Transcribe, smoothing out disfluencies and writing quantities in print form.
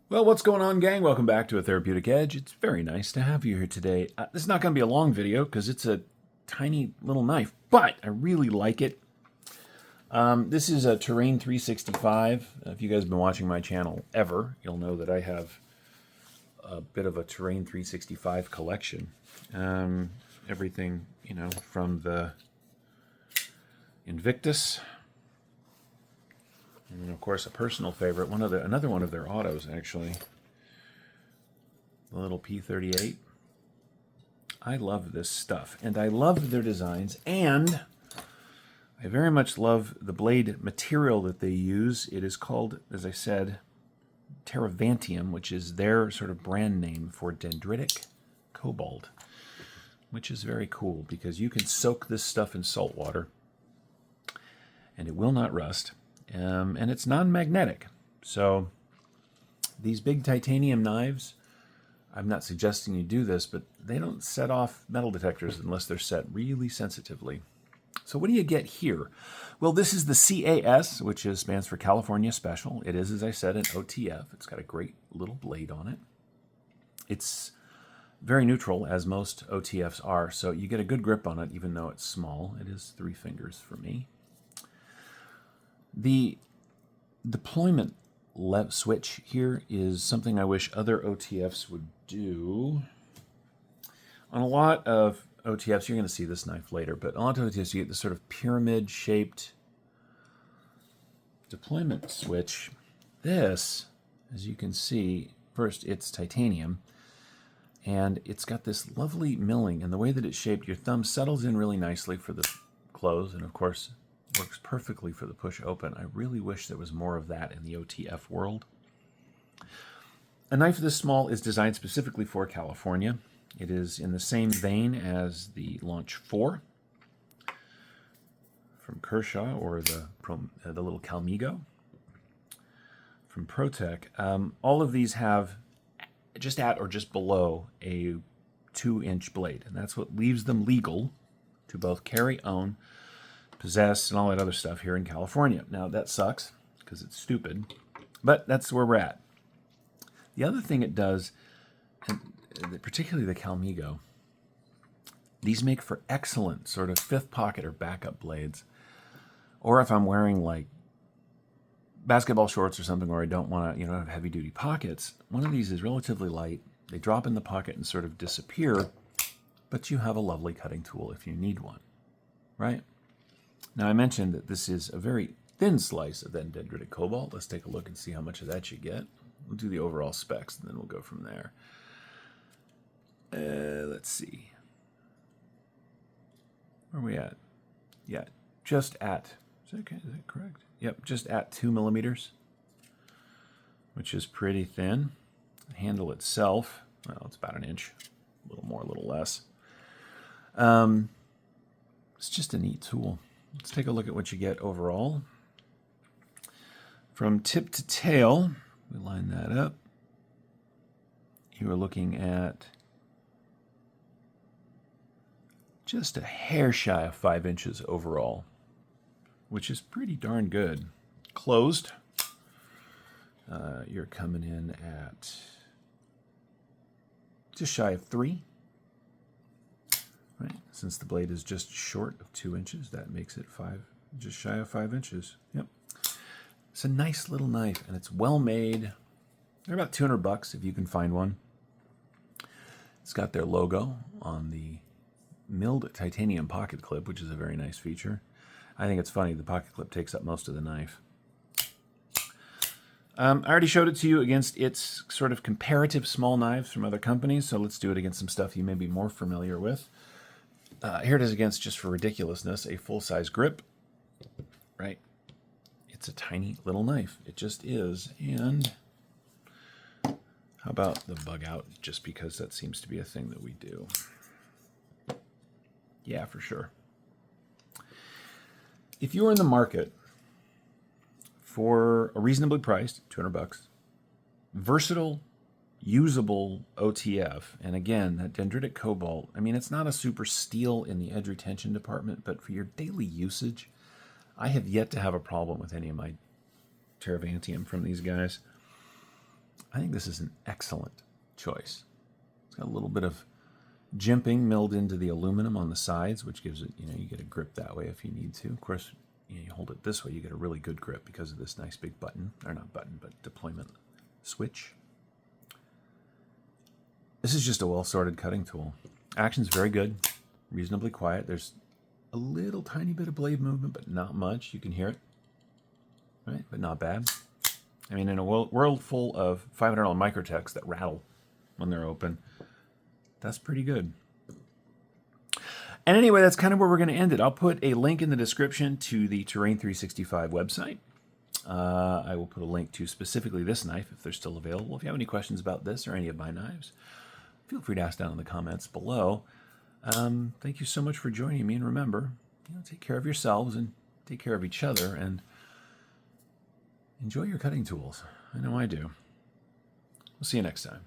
Well, what's going on, gang? Welcome back to A Therapeutic Edge. It's very nice to have you here today. This is not going to be a long video because it's a tiny little knife, but I really like it. This is a Terrain365. If you guys have been watching my channel ever, you'll know that I have a bit of a Terrain365 collection. Everything, from the Invictus. And of course, a personal favorite, another one of their autos, actually, the little P38. I love this stuff, and I love their designs, and I very much love the blade material that they use. It is called, as I said, Terravantium, which is their sort of brand name for dendritic cobalt, which is very cool because you can soak this stuff in salt water, and it will not rust. And it's non-magnetic. So these big titanium knives, I'm not suggesting you do this, but they don't set off metal detectors unless they're set really sensitively. So what do you get here? Well, this is the CAS, which stands for California Special. It is, as I said, an OTF. It's got a great little blade on it. It's very neutral, as most OTFs are, so you get a good grip on it, even though it's small. It is 3 fingers for me. The deployment switch here is something I wish other OTFs would do. On a lot of OTFs, you're going to see this knife later, but on a lot of OTFs, you get this sort of pyramid-shaped deployment switch. This, as you can see, first, it's titanium, and it's got this lovely milling, and the way that it's shaped, your thumb settles in really nicely for the close, and of course, works perfectly for the push open. I really wish there was more of that in the OTF world. A knife this small is designed specifically for California. It is in the same vein as the Launch 4 from Kershaw, or the little Calmigo from ProTech. All of these have just at or just below a 2-inch blade, and that's what leaves them legal to both carry, own, possess, and all that other stuff here in California. Now, that sucks because it's stupid, but that's where we're at. The other thing it does, and particularly the Calmigo, these make for excellent sort of fifth pocket or backup blades. Or if I'm wearing like basketball shorts or something where I don't want to, have heavy-duty pockets, one of these is relatively light. They drop in the pocket and sort of disappear, but you have a lovely cutting tool if you need one, right? Now, I mentioned that this is a very thin slice of that dendritic cobalt. Let's take a look and see how much of that you get. We'll do the overall specs, and then we'll go from there. Let's see. Where are we at? Yeah, just at, is that correct? Yep, just at 2 millimeters, which is pretty thin. The handle itself, well, it's about 1 inch. A little more, a little less. It's just a neat tool. Let's take a look at what you get overall. From tip to tail, we line that up. You are looking at just a hair shy of 5 inches overall, which is pretty darn good. Closed, you're coming in at just shy of 3. Right, since the blade is just short of 2 inches, that makes it just shy of 5 inches. Yep, it's a nice little knife, and it's well made. They're about $200 if you can find one. It's got their logo on the milled titanium pocket clip, which is a very nice feature. I think it's funny, the pocket clip takes up most of the knife. I already showed it to you against its sort of comparative small knives from other companies, so let's do it against some stuff you may be more familiar with. Here it is against, just for ridiculousness, a full-size grip, right? It's a tiny little knife. It just is. And how about the bug out, just because that seems to be a thing that we do. Yeah, for sure. If you are in the market for a reasonably priced, $200, versatile, usable OTF, and again, that dendritic cobalt, I mean, it's not a super steal in the edge retention department, but for your daily usage, I have yet to have a problem with any of my Terravantium from these guys. I think this is an excellent choice. It's got a little bit of jimping milled into the aluminum on the sides, which gives it, you get a grip that way if you need to. Of course, you hold it this way, you get a really good grip because of this nice big button, or not button, but deployment switch. This is just a well-sorted cutting tool. Action's very good, reasonably quiet. There's a little tiny bit of blade movement, but not much. You can hear it, right? But not bad. I mean, in a world full of $500 microtechs that rattle when they're open, that's pretty good. And anyway, that's kind of where we're going to end it. I'll put a link in the description to the Terrain365 website. I will put a link to specifically this knife if they're still available. If you have any questions about this or any of my knives, feel free to ask down in the comments below. Thank you so much for joining me. And remember, take care of yourselves and take care of each other and enjoy your cutting tools. I know I do. We'll see you next time.